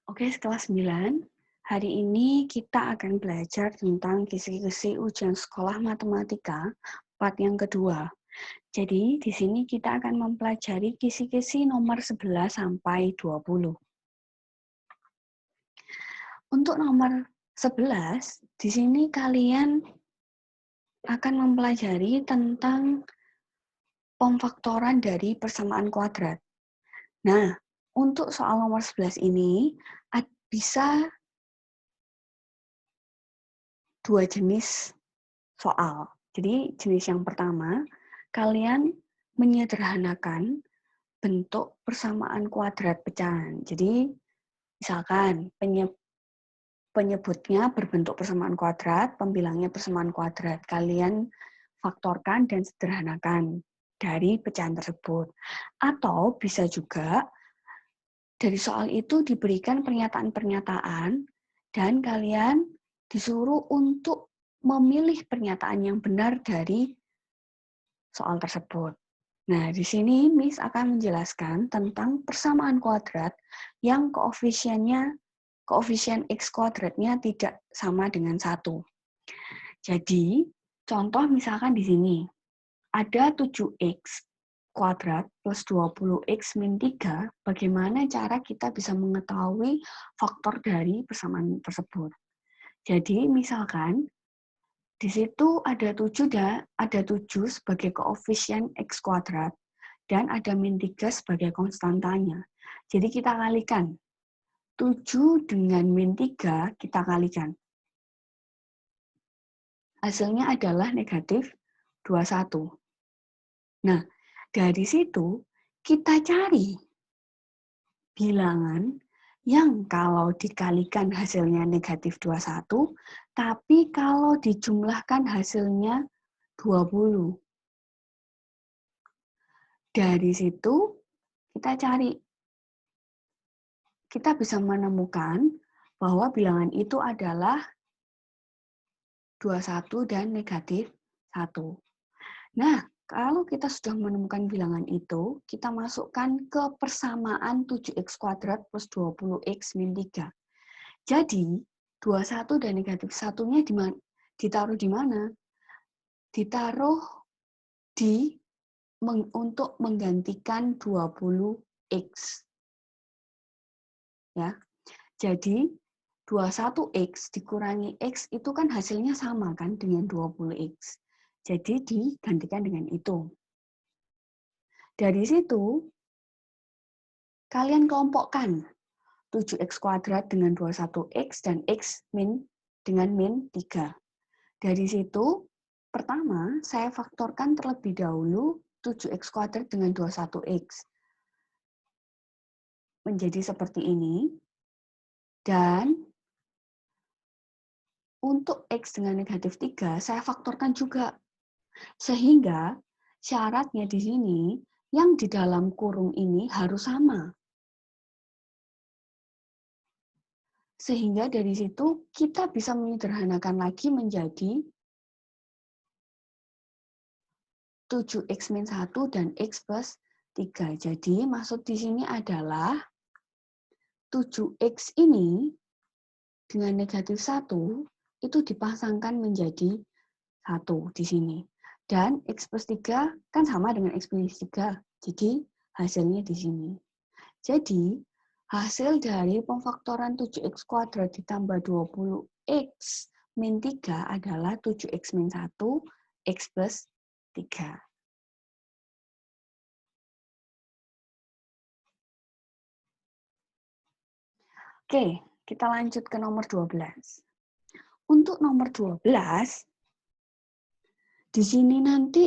Oke, kelas 9. Hari ini kita akan belajar tentang kisi-kisi ujian sekolah matematika part yang kedua. Jadi, di sini kita akan mempelajari kisi-kisi nomor 11 sampai 20. Untuk nomor 11, di sini kalian akan mempelajari tentang pemfaktoran dari persamaan kuadrat. Nah, untuk soal nomor 11 ini bisa dua jenis soal. Jadi jenis yang pertama, kalian menyederhanakan bentuk persamaan kuadrat pecahan. Jadi misalkan penyebutnya berbentuk persamaan kuadrat, pembilangnya persamaan kuadrat. Kalian faktorkan dan sederhanakan dari pecahan tersebut. Atau bisa juga dari soal itu diberikan pernyataan-pernyataan dan kalian disuruh untuk memilih pernyataan yang benar dari soal tersebut. Nah, di sini Miss akan menjelaskan tentang persamaan kuadrat yang koefisien X kuadratnya tidak sama dengan 1. Jadi, contoh misalkan di sini, ada 7X kuadrat plus 20X min 3, bagaimana cara kita bisa mengetahui faktor dari persamaan tersebut. Jadi, misalkan di situ ada 7 sebagai koefisien X kuadrat dan ada min 3 sebagai konstantanya. Jadi kita kalikan. 7 dengan min 3 kita kalikan. Hasilnya adalah negatif 21. Nah, dari situ kita cari bilangan yang kalau dikalikan hasilnya negatif 21, tapi kalau dijumlahkan hasilnya 20. Dari situ kita bisa menemukan bahwa bilangan itu adalah 21 dan negatif 1. Nah, kalau kita sudah menemukan bilangan itu, kita masukkan ke persamaan 7x kuadrat plus 20x min 3. Jadi, 21 dan negatif 1-nya ditaruh di mana? Ditaruh untuk menggantikan 20x. Ya. Jadi, 21x dikurangi x itu kan hasilnya sama kan dengan 20x. Jadi digantikan dengan itu. Dari situ, kalian kelompokkan 7x kuadrat dengan 21x dan x dengan min 3. Dari situ, pertama, saya faktorkan terlebih dahulu 7x kuadrat dengan 21x. Menjadi seperti ini. Dan untuk X dengan negatif 3, saya faktorkan juga. Sehingga syaratnya di sini, yang di dalam kurung ini harus sama. Sehingga dari situ kita bisa menyederhanakan lagi menjadi 7x min 1 dan x plus 3. Jadi maksud di sini adalah 7x ini dengan negatif 1 itu dipasangkan menjadi 1 di sini. Dan X plus 3 kan sama dengan X plus 3. Jadi hasilnya di sini. Jadi hasil dari pemfaktoran 7X kuadrat ditambah 20X min 3 adalah 7X min 1 X plus 3. Oke, kita lanjut ke nomor 12. Untuk nomor 12, di sini nanti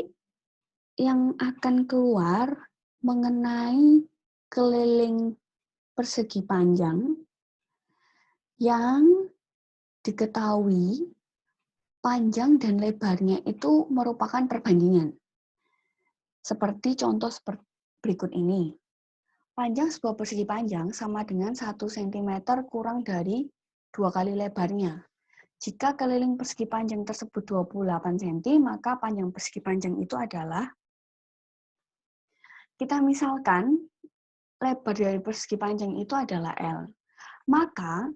yang akan keluar mengenai keliling persegi panjang yang diketahui panjang dan lebarnya itu merupakan perbandingan. Seperti contoh berikut ini. Panjang sebuah persegi panjang sama dengan 1 cm kurang dari 2 kali lebarnya. Jika keliling persegi panjang tersebut 28 cm, maka panjang persegi panjang itu adalah, kita misalkan lebar dari persegi panjang itu adalah L. maka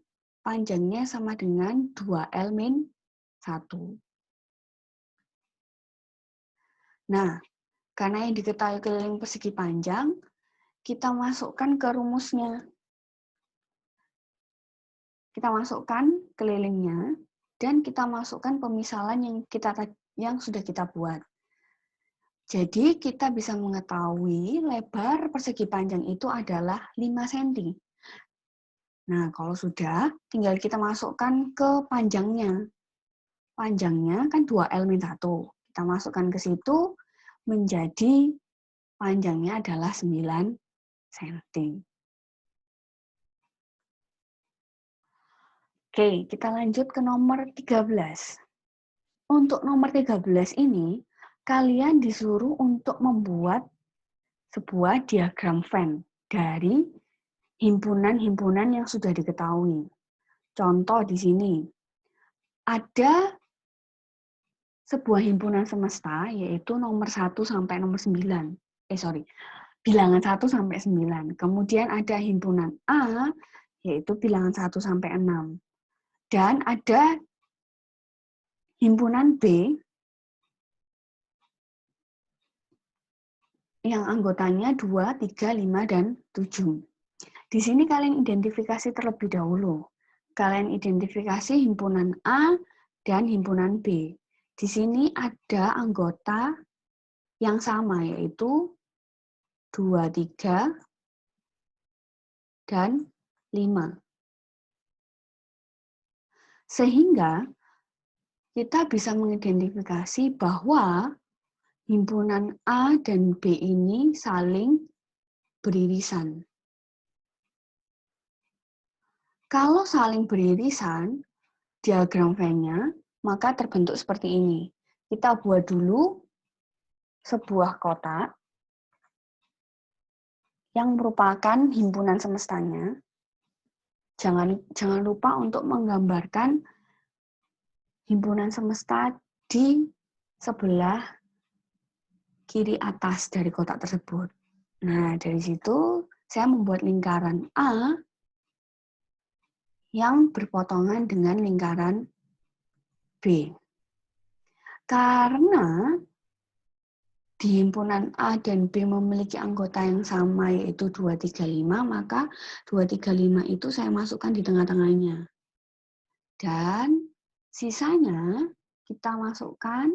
panjangnya sama dengan 2L-1. Nah, karena yang diketahui keliling persegi panjang, kita masukkan ke rumusnya. Kita masukkan kelilingnya, dan kita masukkan pemisalan yang sudah kita buat. Jadi, kita bisa mengetahui lebar persegi panjang itu adalah 5 cm. Nah, kalau sudah, tinggal kita masukkan ke panjangnya. Panjangnya kan 2L-1. Kita masukkan ke situ, menjadi panjangnya adalah 9 cm. Oke, kita lanjut ke nomor 13. Untuk nomor 13 ini, kalian disuruh untuk membuat sebuah diagram Venn dari himpunan-himpunan yang sudah diketahui. Contoh di sini, ada sebuah himpunan semesta, yaitu nomor 1 sampai nomor 9. Bilangan 1 sampai 9. Kemudian ada himpunan A, yaitu bilangan 1 sampai 6. Dan ada himpunan B, yang anggotanya 2, 3, 5, dan 7. Di sini kalian identifikasi terlebih dahulu. Kalian identifikasi himpunan A dan himpunan B. Di sini ada anggota yang sama, yaitu 2, 3, dan 5. Sehingga kita bisa mengidentifikasi bahwa himpunan A dan B ini saling beririsan. Kalau saling beririsan, diagram Venn-nya, maka terbentuk seperti ini. Kita buat dulu sebuah kotak yang merupakan himpunan semestanya. Jangan lupa untuk menggambarkan himpunan semesta di sebelah kiri atas dari kotak tersebut. Nah, dari situ saya membuat lingkaran A yang berpotongan dengan lingkaran B. Karena di himpunan A dan B memiliki anggota yang sama, yaitu 2, 3, 5, maka 2, 3, 5 itu saya masukkan di tengah-tengahnya. Dan sisanya kita masukkan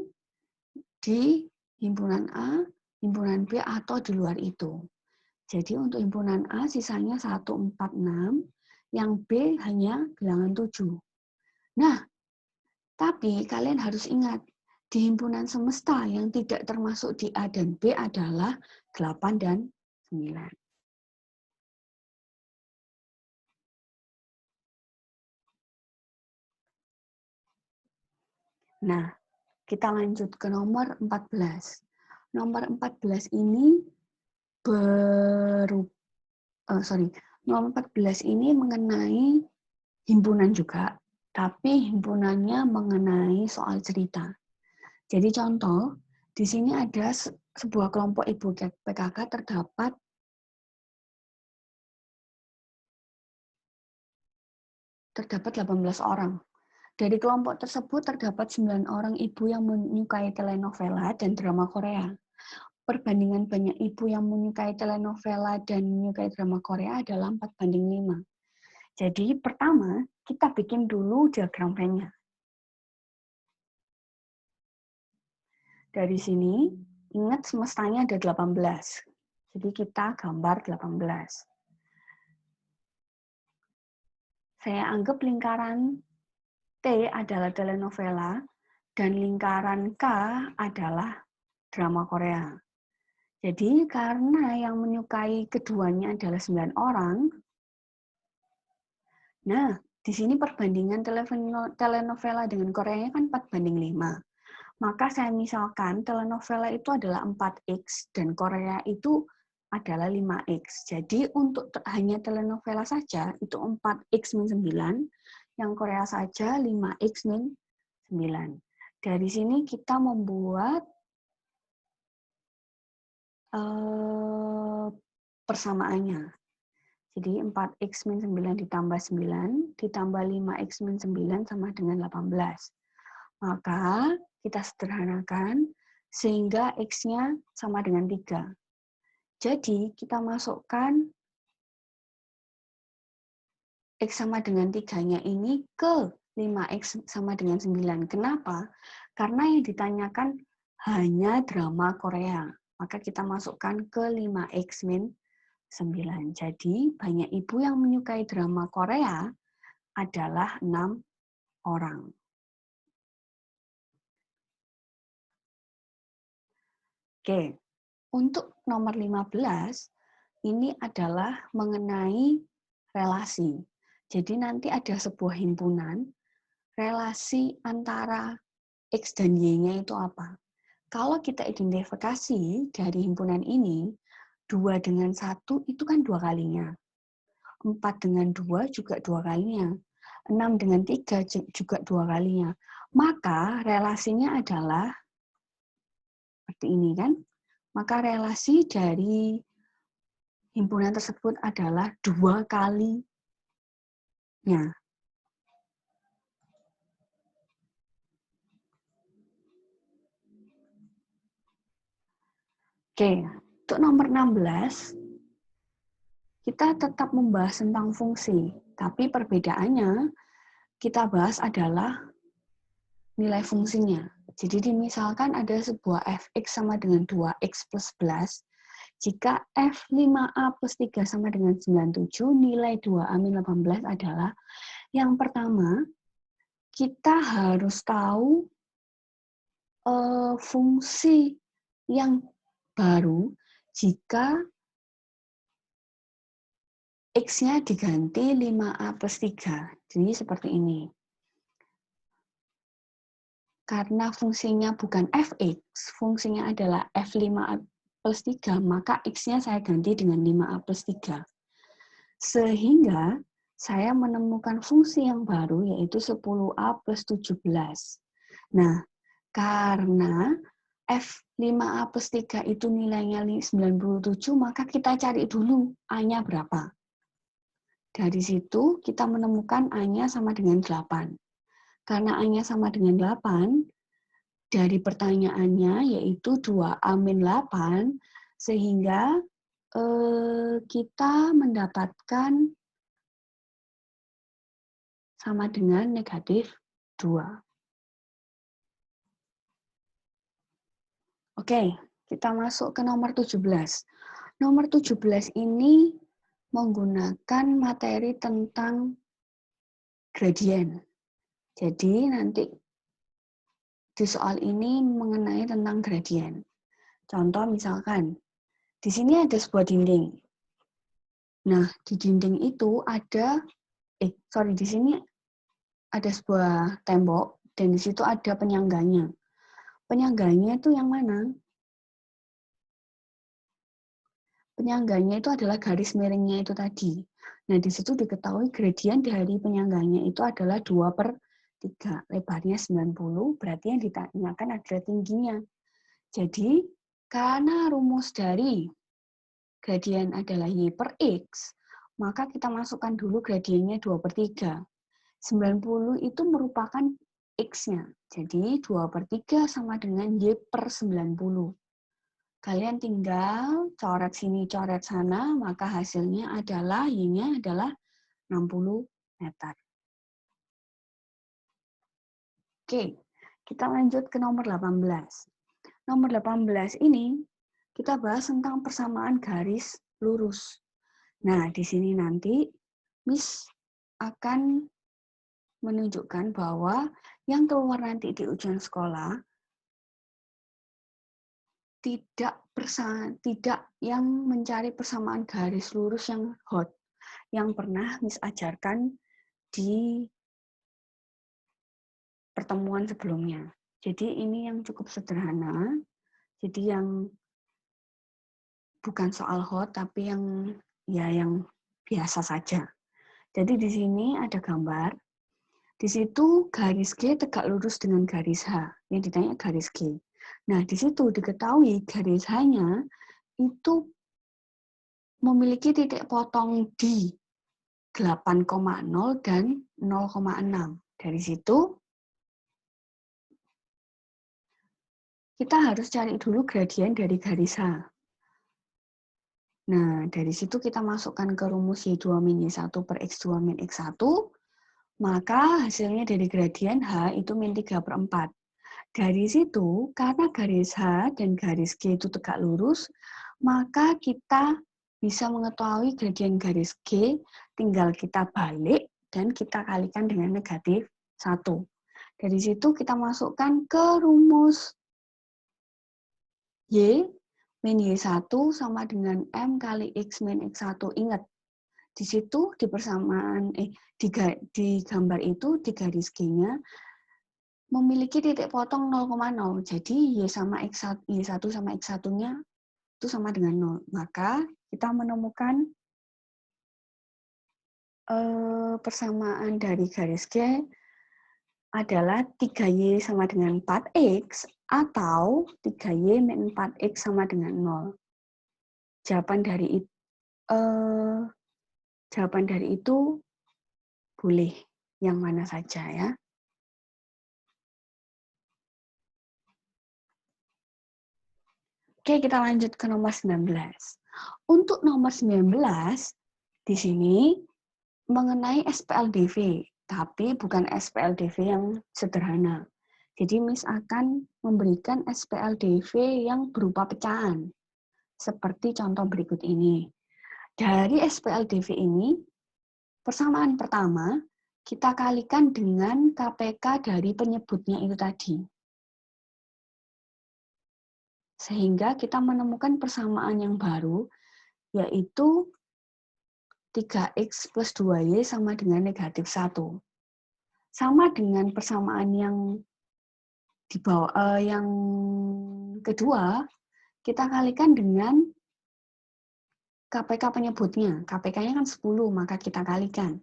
di himpunan A, himpunan B, atau di luar itu. Jadi untuk himpunan A sisanya 1, 4, 6, yang B hanya bilangan 7. Nah, tapi kalian harus ingat, di himpunan semesta yang tidak termasuk di A dan B adalah 8 dan 9. Nah, kita lanjut ke nomor 14. Nomor 14 ini nomor 14 ini mengenai himpunan juga, tapi himpunannya mengenai soal cerita. Jadi contoh, di sini ada sebuah kelompok ibu PKK terdapat 18 orang. Dari kelompok tersebut terdapat 9 orang ibu yang menyukai telenovela dan drama Korea. Perbandingan banyak ibu yang menyukai telenovela dan menyukai drama Korea adalah 4:5. Jadi pertama, kita bikin dulu diagram Venn-nya. Dari sini, ingat semestanya ada 18. Jadi kita gambar 18. Saya anggap lingkaran T adalah telenovela, dan lingkaran K adalah drama Korea. Jadi karena yang menyukai keduanya adalah 9 orang, nah di sini perbandingan telenovela dengan Koreanya kan 4:5. Maka saya misalkan telenovela itu adalah 4x dan Korea itu adalah 5x. Jadi untuk hanya telenovela saja itu 4x min 9, yang Korea saja 5x min 9. Dari sini kita membuat persamaannya. Jadi 4x min 9 ditambah 9 ditambah 5x min 9 sama dengan 18. Maka kita sederhanakan sehingga x-nya sama dengan 3. Jadi kita masukkan x sama dengan 3-nya ini ke 5x sama dengan 9. Kenapa? Karena yang ditanyakan hanya drama Korea. Maka kita masukkan ke 5x min 9. Jadi banyak ibu yang menyukai drama Korea adalah 6 orang. Oke, untuk nomor 15, ini adalah mengenai relasi. Jadi nanti ada sebuah himpunan, relasi antara X dan Y-nya itu apa? Kalau kita identifikasi dari himpunan ini, 2 dengan 1 itu kan 2 kalinya. 4 dengan 2 juga 2 kalinya. 6 dengan 3 juga 2 kalinya. Maka relasinya adalah seperti ini kan? Maka relasi dari himpunan tersebut adalah 2 kalinya. Oke, untuk nomor 16, kita tetap membahas tentang fungsi, tapi perbedaannya kita bahas adalah nilai fungsinya. Jadi misalkan ada sebuah fx sama dengan 2x plus 11, jika f5a plus 3 sama dengan 97, nilai 2a min 18 adalah, yang pertama, kita harus tahu fungsi yang baru jika X-nya diganti 5A plus 3. Jadi seperti ini. Karena fungsinya bukan fx, fungsinya adalah f5A plus 3, maka X-nya saya ganti dengan 5A plus 3. Sehingga saya menemukan fungsi yang baru, yaitu 10A plus 17. Nah, karena F5A plus 3 itu nilainya 97, maka kita cari dulu A-nya berapa. Dari situ kita menemukan A-nya sama dengan 8. Karena A-nya sama dengan 8, dari pertanyaannya yaitu 2A min 8, sehingga kita mendapatkan sama dengan negatif 2. Oke, kita masuk ke nomor 17. Nomor 17 ini menggunakan materi tentang gradien. Jadi nanti di soal ini mengenai tentang gradien. Contoh misalkan, di sini ada sebuah dinding. Nah, di dinding itu ada, di sini ada sebuah tembok, dan di situ ada penyangganya. Penyangganya itu yang mana? Penyangganya itu adalah garis miringnya itu tadi. Nah, di situ diketahui gradien dari penyangganya itu adalah 2/3. Lebarnya 90, berarti yang ditanyakan adalah tingginya. Jadi, karena rumus dari gradien adalah Y per X, maka kita masukkan dulu gradiennya 2/3. 90 itu merupakan X-nya. Jadi 2/3 sama dengan Y per 90. Kalian tinggal coret sini, coret sana, maka hasilnya adalah Y-nya adalah 60 meter. Oke, kita lanjut ke nomor 18. Nomor 18 ini kita bahas tentang persamaan garis lurus. Nah, di sini nanti Miss akan menunjukkan bahwa yang keluar nanti di ujian sekolah tidak yang mencari persamaan garis lurus yang hot, yang pernah Miss ajarkan di pertemuan sebelumnya. Jadi ini yang cukup sederhana, jadi yang bukan soal hot, tapi yang biasa saja. Jadi di sini ada gambar. Di situ garis G tegak lurus dengan garis H. Yang ditanya garis G. Nah, di situ diketahui garis H-nya itu memiliki titik potong di 8,0 dan 0,6. Dari situ, kita harus cari dulu gradien dari garis H. Nah, dari situ kita masukkan ke rumus Y2 min Y1 per X2 min X1, maka hasilnya dari gradien H itu min 3/4. Dari situ, karena garis H dan garis G itu tegak lurus, maka kita bisa mengetahui gradien garis G, tinggal kita balik dan kita kalikan dengan negatif 1. Dari situ kita masukkan ke rumus Y min Y1 sama dengan M kali X min X1. Ingat, di situ di persamaan, di gambar itu, di garis G-nya, memiliki titik potong 0,0. Jadi Y sama X1, Y1 sama X1-nya itu sama dengan 0. Maka kita menemukan persamaan dari garis G adalah 3Y sama dengan 4X atau 3Y min 4X sama dengan 0. Jawaban dari itu boleh yang mana saja ya. Oke, kita lanjut ke nomor 19. Untuk nomor 19, di sini mengenai SPLDV, tapi bukan SPLDV yang sederhana. Jadi Miss akan memberikan SPLDV yang berupa pecahan, seperti contoh berikut ini. Dari SPLDV ini, persamaan pertama, kita kalikan dengan KPK dari penyebutnya itu tadi. Sehingga kita menemukan persamaan yang baru, yaitu 3X plus 2Y sama dengan negatif 1. Sama dengan persamaan yang di bawah, yang kedua, kita kalikan dengan KPK penyebutnya. KPK-nya kan 10, maka kita kalikan.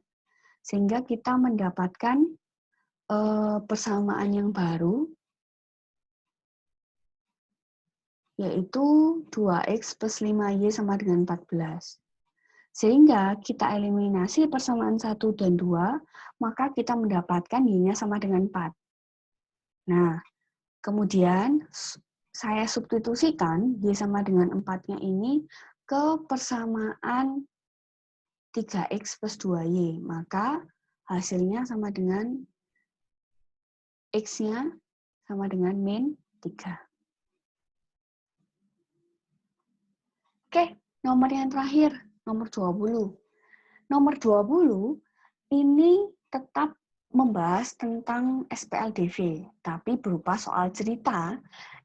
Sehingga kita mendapatkan persamaan yang baru, yaitu 2X plus 5Y sama dengan 14. Sehingga kita eliminasi persamaan 1 dan 2, maka kita mendapatkan Y-nya sama dengan 4. Nah, kemudian saya substitusikan Y sama dengan 4-nya ini ke persamaan 3X plus 2Y. Maka hasilnya sama dengan X-nya sama dengan min 3. Oke, nomor yang terakhir, nomor 20. Nomor 20 ini tetap membahas tentang SPLDV, tapi berupa soal cerita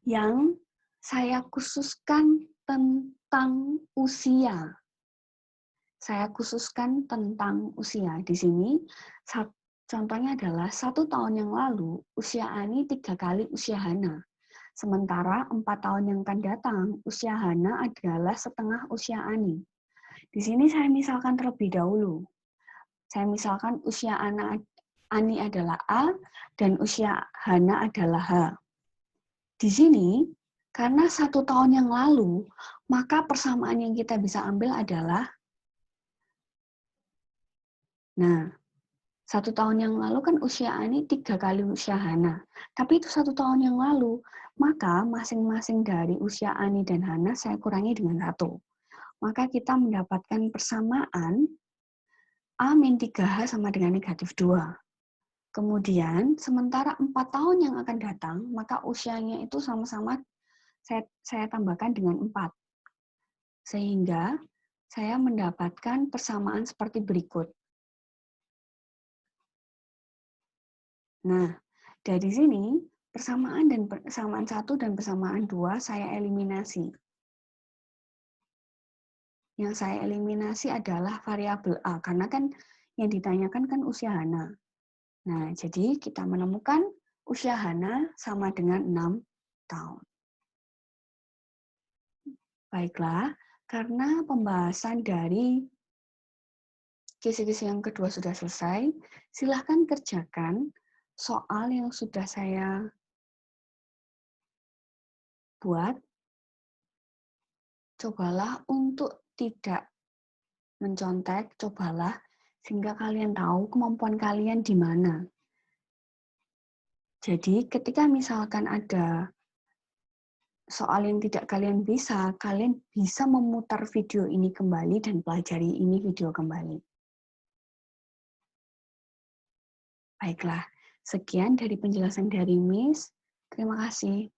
yang saya khususkan tentang usia. Saya khususkan tentang usia. Di sini, contohnya adalah 1 tahun yang lalu, usia Ani 3 kali usia Hana. Sementara 4 tahun yang akan datang, usia Hana adalah setengah usia Ani. Di sini saya misalkan terlebih dahulu. Saya misalkan usia Ani adalah A dan usia Hana adalah H. Di sini, karena 1 tahun yang lalu, maka persamaan yang kita bisa ambil adalah, nah, 1 tahun yang lalu kan usia Ani 3 kali usia Hana. Tapi itu 1 tahun yang lalu. Maka masing-masing dari usia Ani dan Hana saya kurangi dengan 1. Maka kita mendapatkan persamaan A min 3H sama dengan negatif 2. Kemudian, sementara 4 tahun yang akan datang, maka usianya itu sama-sama saya tambahkan dengan 4. Sehingga saya mendapatkan persamaan seperti berikut. Nah, dari sini, persamaan 1 dan persamaan 2 saya eliminasi. Yang saya eliminasi adalah variabel A, karena kan yang ditanyakan kan usia Hana. Nah, jadi kita menemukan usia Hana sama dengan 6 tahun. Baiklah, karena pembahasan dari kisi-kisi yang kedua sudah selesai, silahkan kerjakan soal yang sudah saya buat. Cobalah untuk tidak mencontek, cobalah sehingga kalian tahu kemampuan kalian di mana. Jadi ketika misalkan ada soal yang tidak kalian bisa, kalian bisa memutar video ini kembali dan pelajari ini video kembali. Baiklah, sekian dari penjelasan dari Miss. Terima kasih.